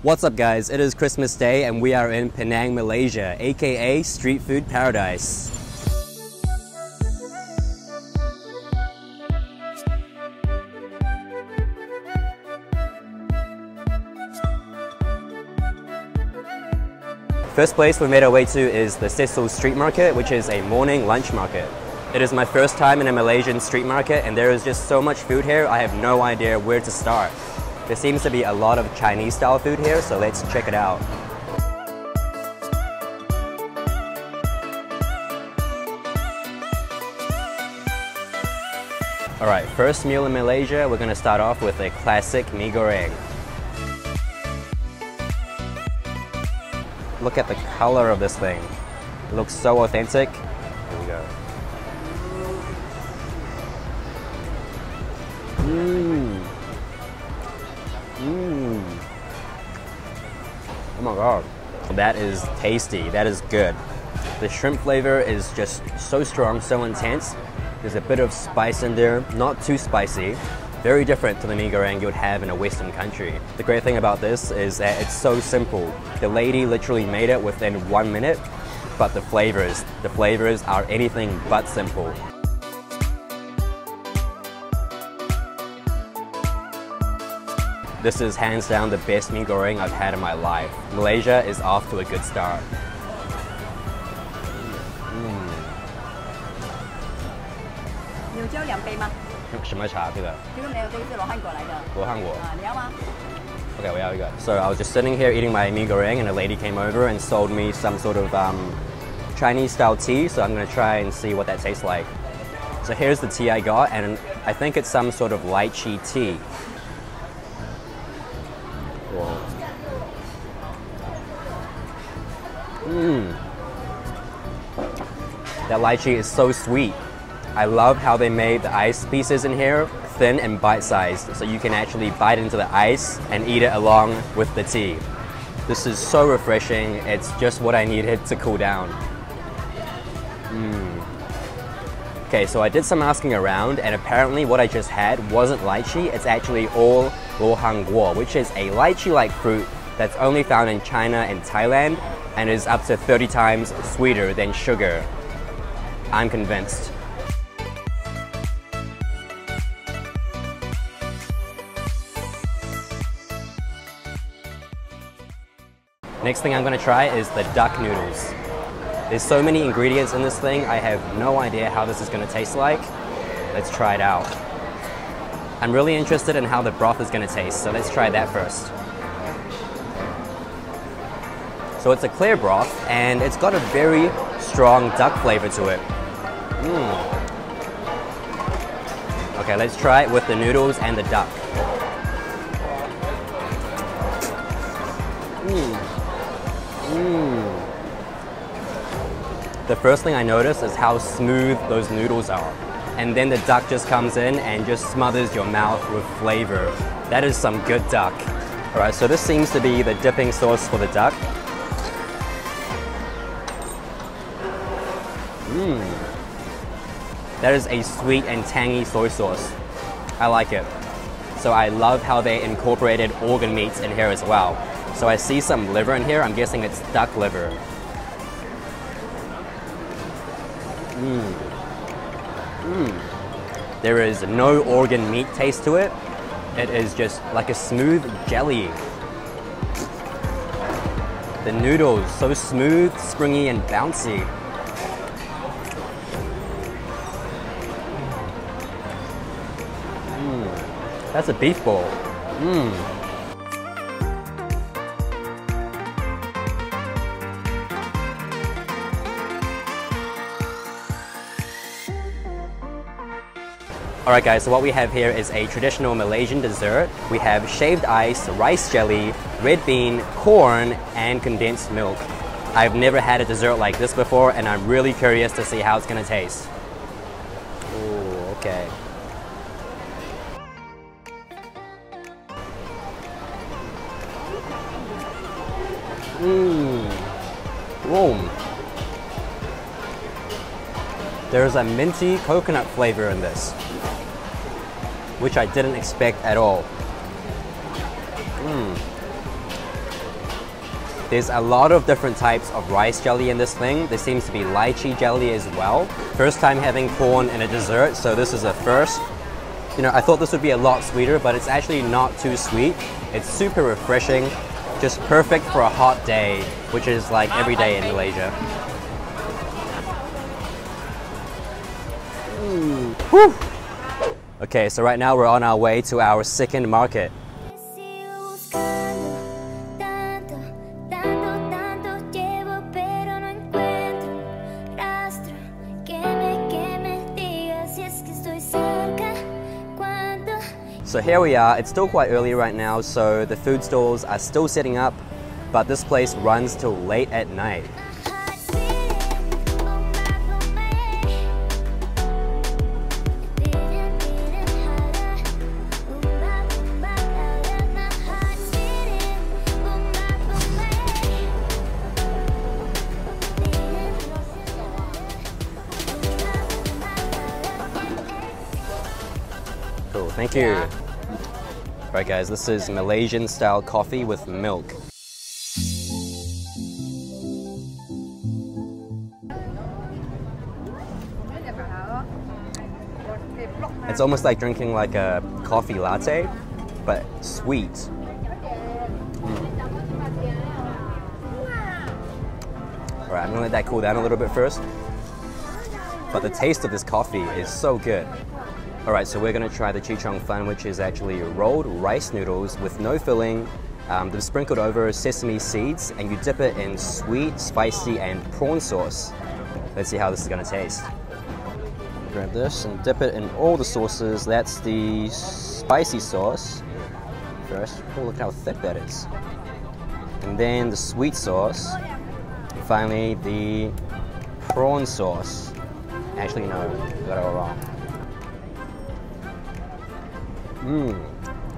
What's up guys, it is Christmas Day and we are in Penang, Malaysia, aka Street Food Paradise. First place we made our way to is the Cecil Street Market, which is a morning lunch market. It is my first time in a Malaysian street market and there is just so much food here, I have no idea where to start. There seems to be a lot of Chinese style food here, so let's check it out. Alright, first meal in Malaysia, we're going to start off with a classic Mee Goreng. Look at the color of this thing. It looks so authentic. Here we go. Oh my god. That is tasty. That is good. The shrimp flavor is just so strong, so intense. There's a bit of spice in there, not too spicy. Very different to the Mee Goreng you would have in a Western country. The great thing about this is that it's so simple. The lady literally made it within 1 minute, but the flavors are anything but simple. This is hands down the best Mee Goreng I've had in my life. Malaysia is off to a good start. 你有叫2杯吗？什么茶？这个？这个没有，这个是罗汉果来的。罗汉果。你要吗？ Okay, we go. So I was just sitting here eating my Mee Goreng and a lady came over and sold me some sort of Chinese style tea, so I'm going to try and see what that tastes like. So here's the tea I got, and I think it's some sort of lychee tea. That lychee is so sweet. I love how they made the ice pieces in here thin and bite-sized, so you can actually bite into the ice and eat it along with the tea. This is so refreshing. It's just what I needed to cool down. Okay, so I did some asking around, and apparently what I just had wasn't lychee. It's actually all Luo Han Kuo, which is a lychee-like fruit that's only found in China and Thailand and is up to 30 times sweeter than sugar. I'm convinced. Next thing I'm going to try is the duck noodles. There's so many ingredients in this thing, I have no idea how this is going to taste like. Let's try it out. I'm really interested in how the broth is going to taste, so let's try that first. So it's a clear broth, and it's got a very strong duck flavor to it. Okay, let's try it with the noodles and the duck. The first thing I notice is how smooth those noodles are. And then the duck just comes in and just smothers your mouth with flavor. That is some good duck. Alright, so this seems to be the dipping sauce for the duck. That is a sweet and tangy soy sauce. I like it. So I love how they incorporated organ meats in here as well. So I see some liver in here, I'm guessing it's duck liver. There is no organ meat taste to it. It is just like a smooth jelly. The noodles, so smooth, springy, and bouncy. That's a beef ball. Alright guys, so what we have here is a traditional Malaysian dessert. We have shaved ice, rice jelly, red bean, corn, and condensed milk. I've never had a dessert like this before, and I'm really curious to see how it's going to taste. Ooh, okay. There's a minty coconut flavor in this, which I didn't expect at all. There's a lot of different types of rice jelly in this thing. There seems to be lychee jelly as well. First time having corn in a dessert, so this is a first. You know, I thought this would be a lot sweeter, but it's actually not too sweet. It's super refreshing, just perfect for a hot day, which is like every day in Malaysia. Whew. Okay, so right now we're on our way to our second market. So here we are. It's still quite early right now, so the food stalls are still setting up, but this place runs till late at night. Cool, thank you. Right guys, this is Malaysian style coffee with milk. It's almost like drinking like a coffee latte, but sweet. Alright, I'm gonna let that cool down a little bit first. But the taste of this coffee is so good. Alright, so we're going to try the Chee Cheong Fun, which is actually rolled rice noodles with no filling. They're sprinkled over sesame seeds, and you dip it in sweet, spicy, and prawn sauce. Let's see how this is going to taste. Grab this and dip it in all the sauces. That's the spicy sauce first. Oh, look how thick that is. And then the sweet sauce. And finally, the prawn sauce. Actually, no, got it all wrong.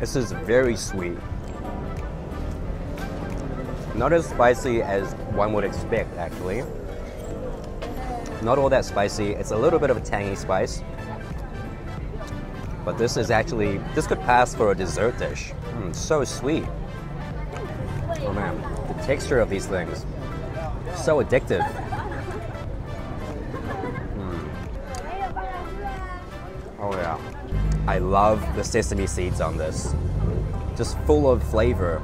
This is very sweet. Not as spicy as one would expect, actually. Not all that spicy. It's a little bit of a tangy spice. But this is actually, this could pass for a dessert dish. So sweet. Oh man, the texture of these things, so addictive. Oh yeah. I love the sesame seeds on this. Just full of flavor.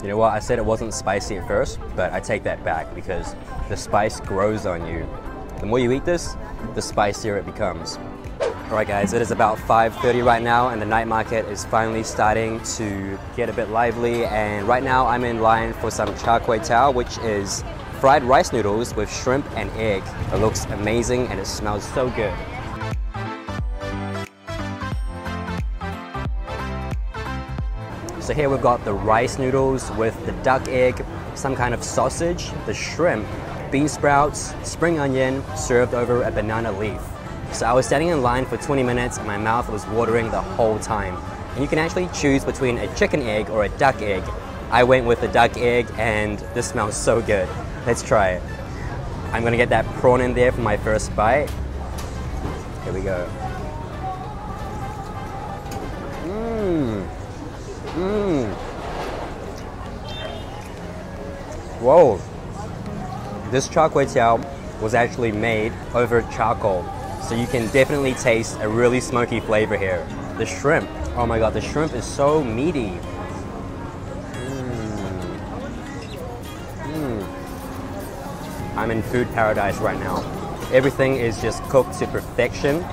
You know what, I said it wasn't spicy at first, but I take that back because the spice grows on you. The more you eat this, the spicier it becomes. Alright guys, it is about 5:30 right now and the night market is finally starting to get a bit lively, and right now I'm in line for some Char Teow, which is fried rice noodles with shrimp and egg. It looks amazing and it smells so good. So here we've got the rice noodles with the duck egg, some kind of sausage, the shrimp, bean sprouts, spring onion, served over a banana leaf. So I was standing in line for 20 minutes and my mouth was watering the whole time. And you can actually choose between a chicken egg or a duck egg. I went with the duck egg and this smells so good. Let's try it. I'm gonna get that prawn in there for my first bite. Here we go. Whoa. This Char Teow was actually made over charcoal. So you can definitely taste a really smoky flavor here. The shrimp, oh my god, the shrimp is so meaty. I'm in food paradise right now. Everything is just cooked to perfection.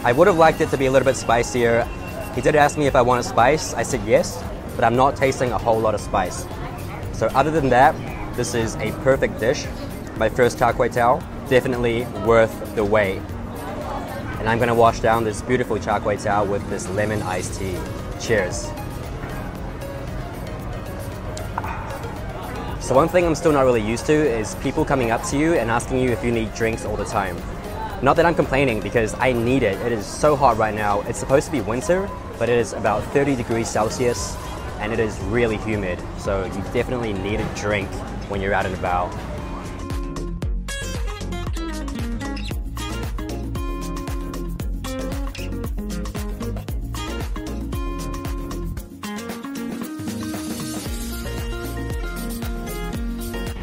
I would have liked it to be a little bit spicier. He did ask me if I wanted spice. I said yes, but I'm not tasting a whole lot of spice. So other than that, this is a perfect dish. My first Char Teow, definitely worth the wait. And I'm gonna wash down this beautiful Char Teow with this lemon iced tea. Cheers. So one thing I'm still not really used to is people coming up to you and asking you if you need drinks all the time. Not that I'm complaining because I need it. It is so hot right now. It's supposed to be winter, but it is about 30 degrees Celsius and it is really humid. So you definitely need a drink when you're out and about.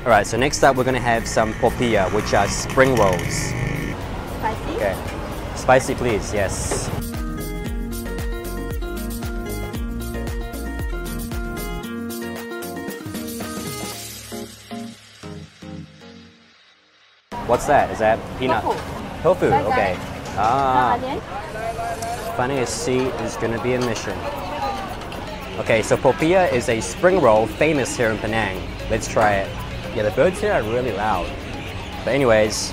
Alright, so next up we're gonna have some Popiah, which are spring rolls. Spicy? Okay. Spicy please, yes. What's that? Is that peanut? Tofu. Tofu, okay. Ah, Onion? finding a seat is gonna be a mission. Okay, so Popiah is a spring roll famous here in Penang. Let's try it. Yeah, the birds here are really loud. But anyways,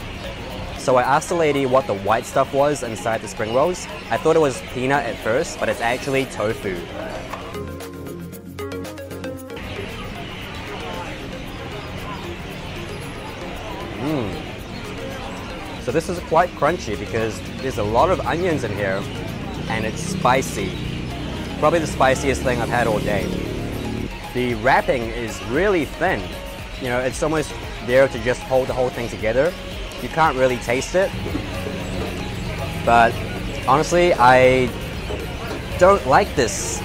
so I asked the lady what the white stuff was inside the spring rolls. I thought it was peanut at first, but it's actually tofu. So this is quite crunchy because there's a lot of onions in here and it's spicy. Probably the spiciest thing I've had all day. The wrapping is really thin. You know, it's almost there to just hold the whole thing together. You can't really taste it. But honestly, I don't like this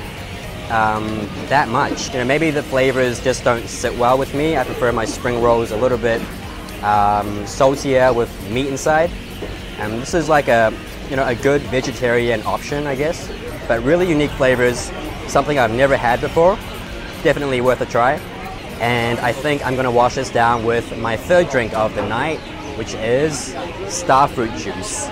that much. You know, maybe the flavors just don't sit well with me. I prefer my spring rolls a little bit saltier with meat inside. And this is like a good vegetarian option, I guess. But really unique flavors, something I've never had before. Definitely worth a try. And I think I'm gonna wash this down with my third drink of the night, which is starfruit juice.